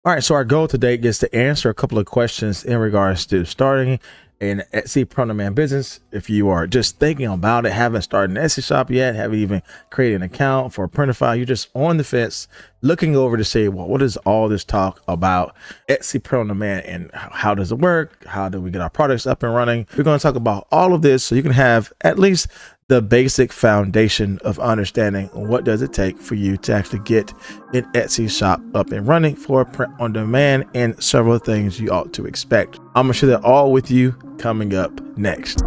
All right, so our goal today is to answer a couple of questions in regards to starting an Etsy print-on-demand business. If you are just thinking about it, haven't started an Etsy shop yet, haven't even created an account for Printify, you're just on the fence, looking over to say, well, what is all this talk about Etsy print-on-demand and how does it work? How do we get our products up and running? We're going to talk about all of this so you can have at least the basic foundation of understanding what does it take for you to actually get an Etsy shop up and running for print on demand and several things you ought to expect. I'm gonna share that all with you coming up next.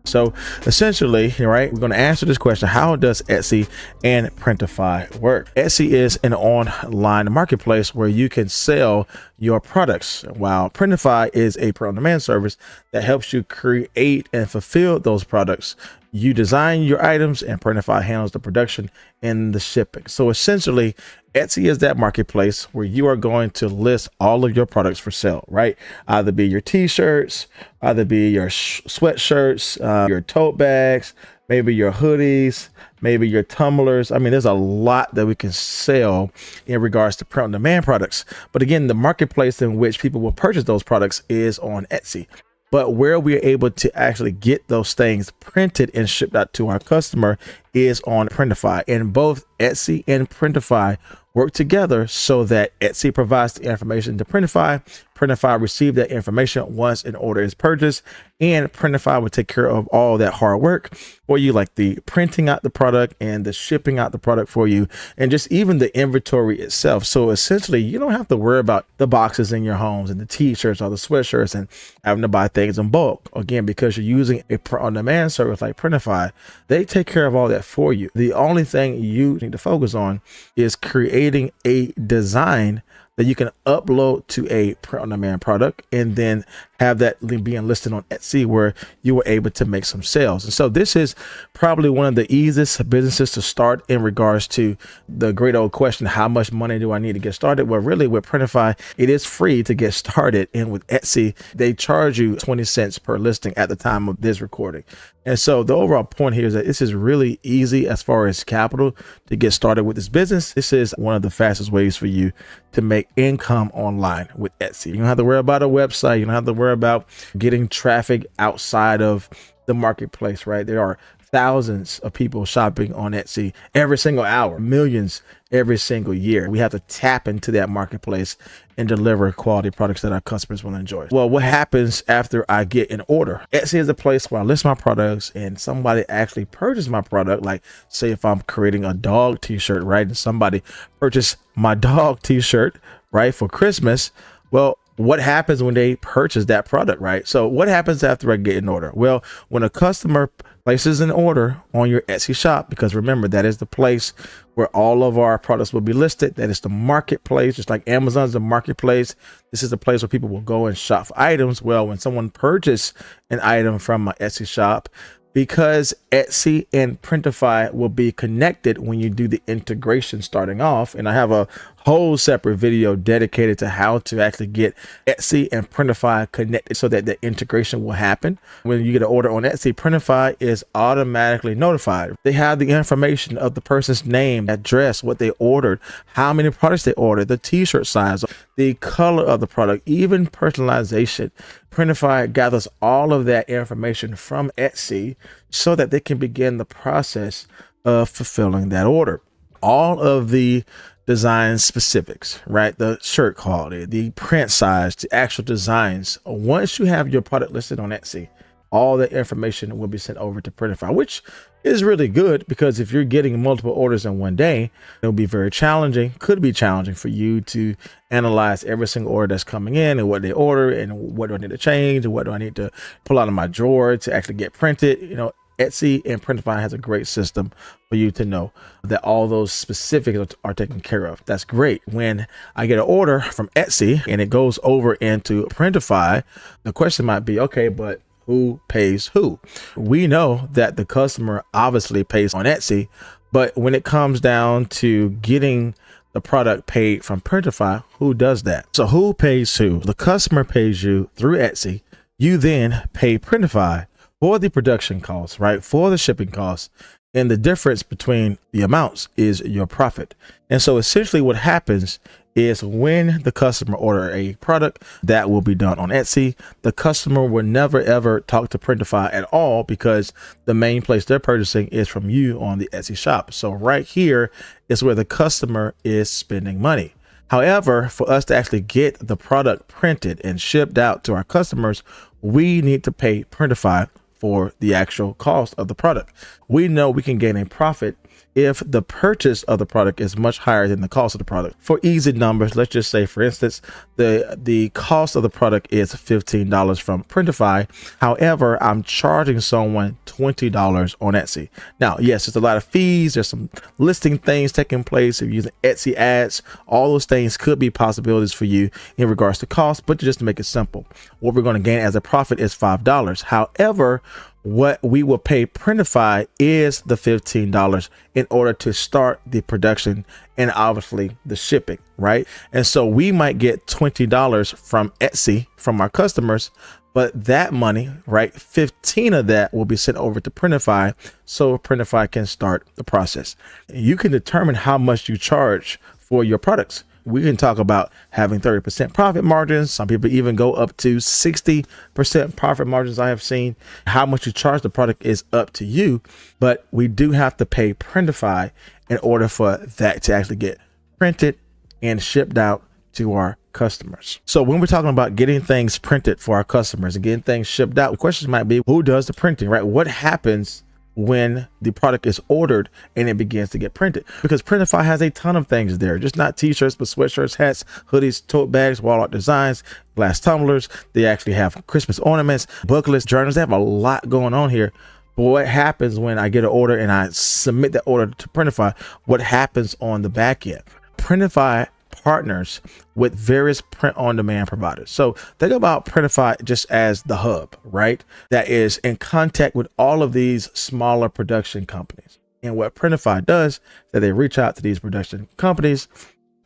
So essentially, right, we're going to answer this question: how does Etsy and Printify work? Etsy is an online marketplace where you can sell your products, while Printify is a print-on-demand service that helps you create and fulfill those products. You design your items and Printify handles the production and the shipping. So essentially, Etsy is that marketplace where you are going to list all of your products for sale, right? Either be your t-shirts, either be your sweatshirts, your tote bags, maybe your hoodies, maybe your tumblers. I mean, there's a lot that we can sell in regards to print on demand products. But again, the marketplace in which people will purchase those products is on Etsy. But where we're able to actually get those things printed and shipped out to our customer is on Printify. And both Etsy and Printify work together so that Etsy provides the information to Printify. Printify receives that information once an order is purchased, and Printify will take care of all that hard work for you, like the printing out the product and the shipping out the product for you, and just even the inventory itself. So essentially, you don't have to worry about the boxes in your homes and the t-shirts or the sweatshirts and having to buy things in bulk. Again, because you're using a on-demand service like Printify, they take care of all that for you. The only thing you need to focus on is creating a design that you can upload to a print-on-demand product and then have that being listed on Etsy where you were able to make some sales. And so this is probably one of the easiest businesses to start in regards to the great old question, how much money do I need to get started? Well, really with Printify, it is free to get started. And with Etsy, they charge you 20 cents per listing at the time of this recording. And so the overall point here is that this is really easy as far as capital to get started with this business. This is one of the fastest ways for you to make income online with Etsy. You don't have to worry about a website. You don't have to worry about getting traffic outside of the marketplace, right? There are thousands of people shopping on Etsy every single hour, millions every single year. We have to tap into that marketplace and deliver quality products that our customers will enjoy. Well, what happens after I get an order? Etsy is a place where I list my products and somebody actually purchased my product. Like say if I'm creating a dog t-shirt, right? And somebody purchased my dog t-shirt, right, for Christmas. Well, what happens when they purchase that product, right? So what happens after I get an order? Well, when a customer places an order on your Etsy shop, because remember, that is the place where all of our products will be listed. That is the marketplace, just like Amazon's the marketplace. This is the place where people will go and shop for items. Well, when someone purchases an item from my Etsy shop, because Etsy and Printify will be connected when you do the integration starting off. And I have a whole separate video dedicated to how to actually get Etsy and Printify connected so that the integration will happen. When you get an order on Etsy, Printify is automatically notified. They have the information of the person's name, address, what they ordered, how many products they ordered, the t-shirt size, the color of the product, even personalization. Printify gathers all of that information from Etsy so that they can begin the process of fulfilling that order. All of the design specifics, right? The shirt quality, the print size, the actual designs. Once you have your product listed on Etsy, all that information will be sent over to Printify, which is really good because if you're getting multiple orders in one day, it'll be very challenging, could be challenging for you to analyze every single order that's coming in and what they order and what do I need to change and what do I need to pull out of my drawer to actually get printed. You know, Etsy and Printify has a great system for you to know that all those specifics are taken care of. That's great. When I get an order from Etsy and it goes over into Printify, the question might be, okay, but who pays who? We know that the customer obviously pays on Etsy, but when it comes down to getting the product paid from Printify, who does that? So who pays who? The customer pays you through Etsy. You then pay Printify for the production costs, right? For the shipping costs. And the difference between the amounts is your profit. And so essentially what happens is when the customer order a product that will be done on Etsy, the customer will never ever talk to Printify at all, because the main place they're purchasing is from you on the Etsy shop. So right here is where the customer is spending money. However, for us to actually get the product printed and shipped out to our customers, we need to pay Printify for the actual cost of the product. We know we can gain a profit if the purchase of the product is much higher than the cost of the product. For easy numbers, let's just say, for instance, the cost of the product is $15 from Printify. However, I'm charging someone $20 on Etsy. Now, yes, there's a lot of fees. There's some listing things taking place. If you're using Etsy ads, all those things could be possibilities for you in regards to cost. But just to make it simple, what we're going to gain as a profit is $5. However, what we will pay Printify is the $15 in order to start the production and obviously the shipping, right? And so we might get $20 from Etsy from our customers, but that money, right, 15 of that will be sent over to Printify so Printify can start the process. You can determine how much you charge for your products. We can talk about having 30% profit margins. Some people even go up to 60% profit margins. I have seen. How much you charge the product is up to you, but we do have to pay Printify in order for that to actually get printed and shipped out to our customers. So when we're talking about getting things printed for our customers and getting things shipped out, the questions might be, who does the printing, right? What happens when the product is ordered and it begins to get printed? Because Printify has a ton of things there, just not t-shirts, but sweatshirts, hats, hoodies, tote bags, wall art designs, glass tumblers. They actually have Christmas ornaments, booklets, journals. They have a lot going on here. But what happens when I get an order and I submit that order to Printify? What happens on the back end? Printify partners with various print on demand providers. So think about Printify just as the hub, right? That is in contact with all of these smaller production companies. And what Printify does is that they reach out to these production companies.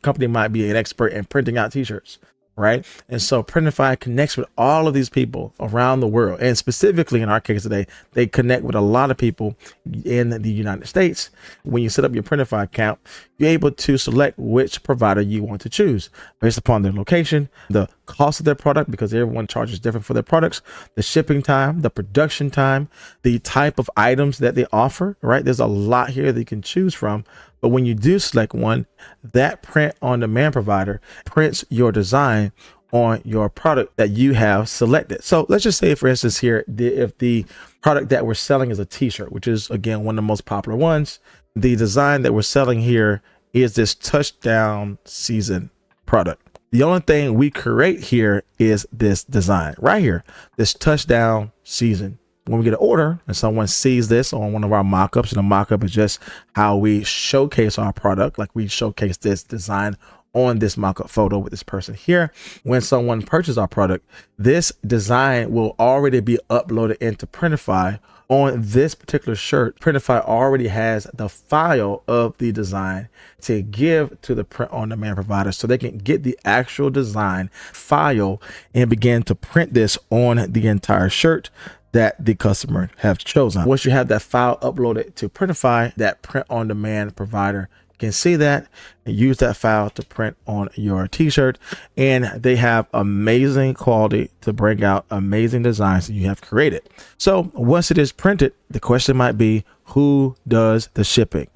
Company might be an expert in printing out t-shirts, right? And so Printify connects with all of these people around the world. And specifically in our case today, they connect with a lot of people in the United States. When you set up your Printify account, you're able to select which provider you want to choose based upon their location, the cost of their product, because everyone charges different for their products, the shipping time, the production time, the type of items that they offer, right? There's a lot here that you can choose from. But when you do select one, that print on demand provider prints your design on your product that you have selected. So let's just say, for instance, here, if the product that we're selling is a t-shirt, which is again one of the most popular ones, the design that we're selling here is this touchdown season product. The only thing we create here is this design right here, this touchdown season. When we get an order and someone sees this on one of our mock-ups, and a mock-up is just how we showcase our product, like we showcase this design on this mock-up photo with this person here. When someone purchases our product, this design will already be uploaded into Printify. On this particular shirt, Printify already has the file of the design to give to the print on demand provider so they can get the actual design file and begin to print this on the entire shirt that the customer have chosen. Once you have that file uploaded to Printify, that print on demand provider can see that and use that file to print on your t-shirt. And they have amazing quality to bring out amazing designs that you have created. So once it is printed, the question might be, who does the shipping,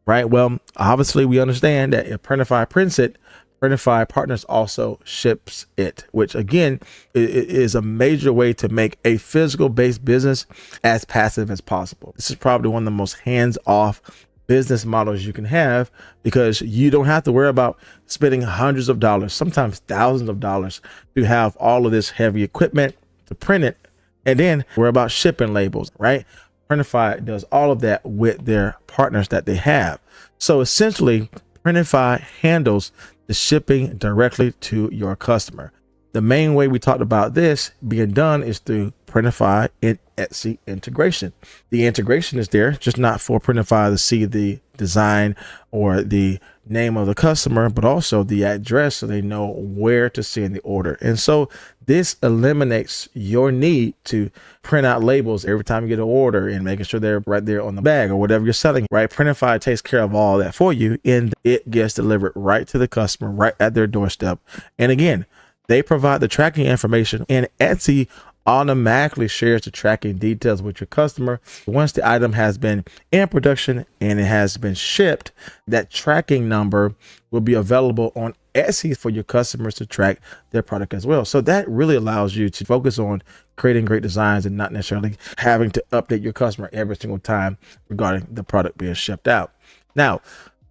right? Well, obviously we understand that if Printify prints it, Printify Partners also ships it, which again is a major way to make a physical based business as passive as possible. This is probably one of the most hands-off business models you can have, because you don't have to worry about spending hundreds of dollars, sometimes thousands of dollars, to have all of this heavy equipment to print it and then worry about shipping labels, right? Printify does all of that with their partners that they have. So essentially, Printify handles the shipping directly to your customer. The main way we talked about this being done is through Printify and Etsy integration. The integration is there, just not for Printify to see the design or the name of the customer, but also the address so they know where to send the order. And so this eliminates your need to print out labels every time you get an order and making sure they're right there on the bag or whatever you're selling, right? Printify takes care of all that for you, and it gets delivered right to the customer, right at their doorstep. And again, they provide the tracking information, and Etsy automatically shares the tracking details with your customer. Once the item has been in production and it has been shipped, that tracking number will be available on Etsy for your customers to track their product as well. So that really allows you to focus on creating great designs and not necessarily having to update your customer every single time regarding the product being shipped out. Now,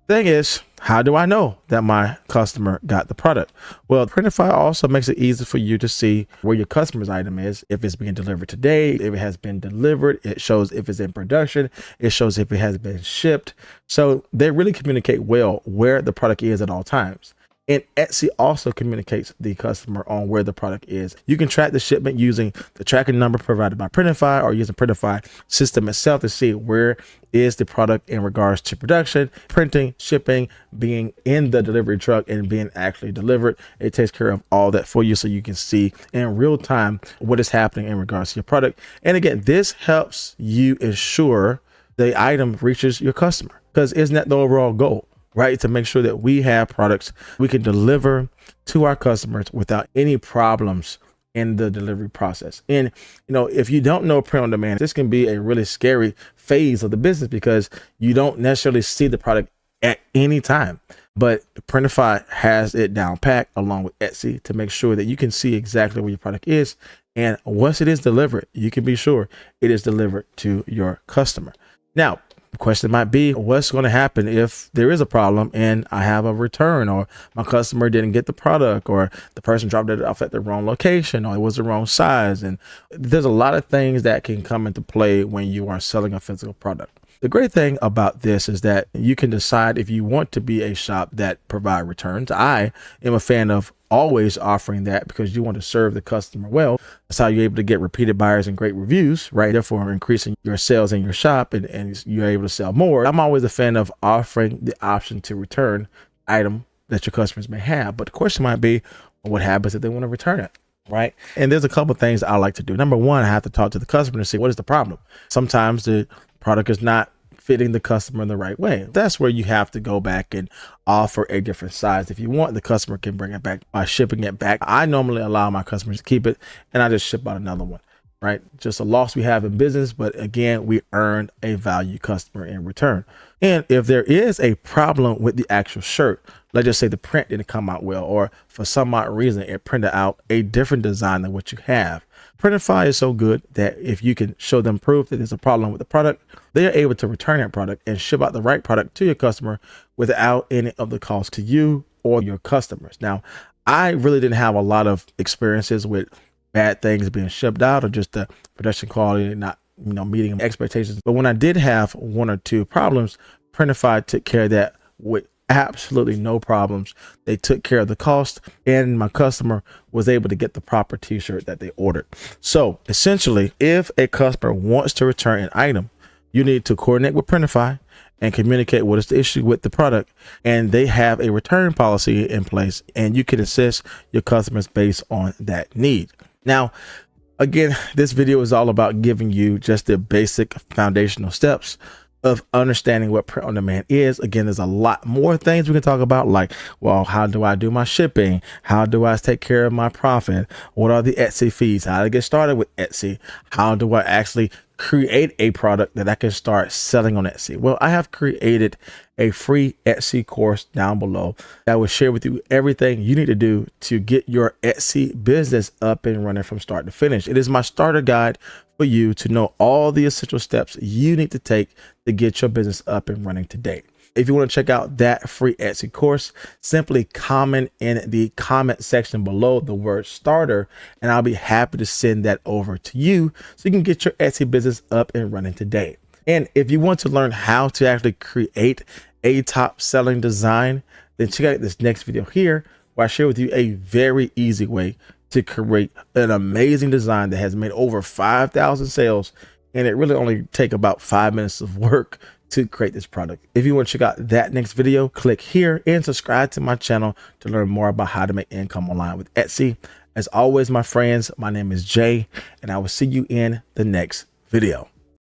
thing is, how do I know that my customer got the product? Well, Printify also makes it easy for you to see where your customer's item is, if it's being delivered today, if it has been delivered. It shows if it's in production. It shows if it has been shipped. So they really communicate well where the product is at all times. And Etsy also communicates the customer on where the product is. You can track the shipment using the tracking number provided by Printify or using Printify system itself to see where is the product in regards to production, printing, shipping, being in the delivery truck, and being actually delivered. It takes care of all that for you so you can see in real time what is happening in regards to your product. And again, this helps you ensure the item reaches your customer, because isn't that the overall goal? Right? To make sure that we have products we can deliver to our customers without any problems in the delivery process. And, if you don't know print on demand, this can be a really scary phase of the business because you don't necessarily see the product at any time. But Printify has it down pat along with Etsy to make sure that you can see exactly where your product is. And once it is delivered, you can be sure it is delivered to your customer. Now, the question might be, what's going to happen if there is a problem and I have a return, or my customer didn't get the product, or the person dropped it off at the wrong location, or it was the wrong size? And there's a lot of things that can come into play when you are selling a physical product. The great thing about this is that you can decide if you want to be a shop that provide returns. I am a fan of always offering that because you want to serve the customer well. That's how you're able to get repeated buyers and great reviews, right? Therefore, increasing your sales in your shop and you're able to sell more. I'm always a fan of offering the option to return item that your customers may have. But the question might be, well, what happens if they want to return it? Right. And there's a couple of things I like to do. Number one, I have to talk to the customer and see what is the problem. Sometimes the product is not fitting the customer in the right way. That's where you have to go back and offer a different size. If you want, the customer can bring it back by shipping it back. I normally allow my customers to keep it and I just ship out another one, right? Just a loss we have in business, but again, we earned a value customer in return. And if there is a problem with the actual shirt, let's just say the print didn't come out well, or for some odd reason, it printed out a different design than what you have. Printify is so good that if you can show them proof that there's a problem with the product, they are able to return that product and ship out the right product to your customer without any of the cost to you or your customers. Now, I really didn't have a lot of experiences with bad things being shipped out or just the production quality not meeting expectations. But when I did have one or two problems, Printify took care of that with absolutely no problems. They took care of the cost and my customer was able to get the proper t-shirt that they ordered. So essentially, if a customer wants to return an item, you need to coordinate with Printify and communicate what is the issue with the product. And they have a return policy in place and you can assist your customers based on that need. Now, again, this video is all about giving you just the basic foundational steps of understanding what print on demand is. Again, there's a lot more things we can talk about, like, well, how do I do my shipping? How do I take care of my profit? What are the Etsy fees? How to get started with Etsy? How do I actually create a product that I can start selling on Etsy? Well, I have created a free Etsy course down below that will share with you everything you need to do to get your Etsy business up and running from start to finish. It is my starter guide for you to know all the essential steps you need to take to get your business up and running today. If you want to check out that free Etsy course, simply comment in the comment section below the word starter, and I'll be happy to send that over to you so you can get your Etsy business up and running today. And if you want to learn how to actually create a top selling design, then check out this next video here where I share with you a very easy way to create an amazing design that has made over 5,000 sales, and it really only take about 5 minutes of work to create this product. If you want to check out that next video, click here and subscribe to my channel to learn more about how to make income online with Etsy. As always, my friends, my name is Jay, and I will see you in the next video.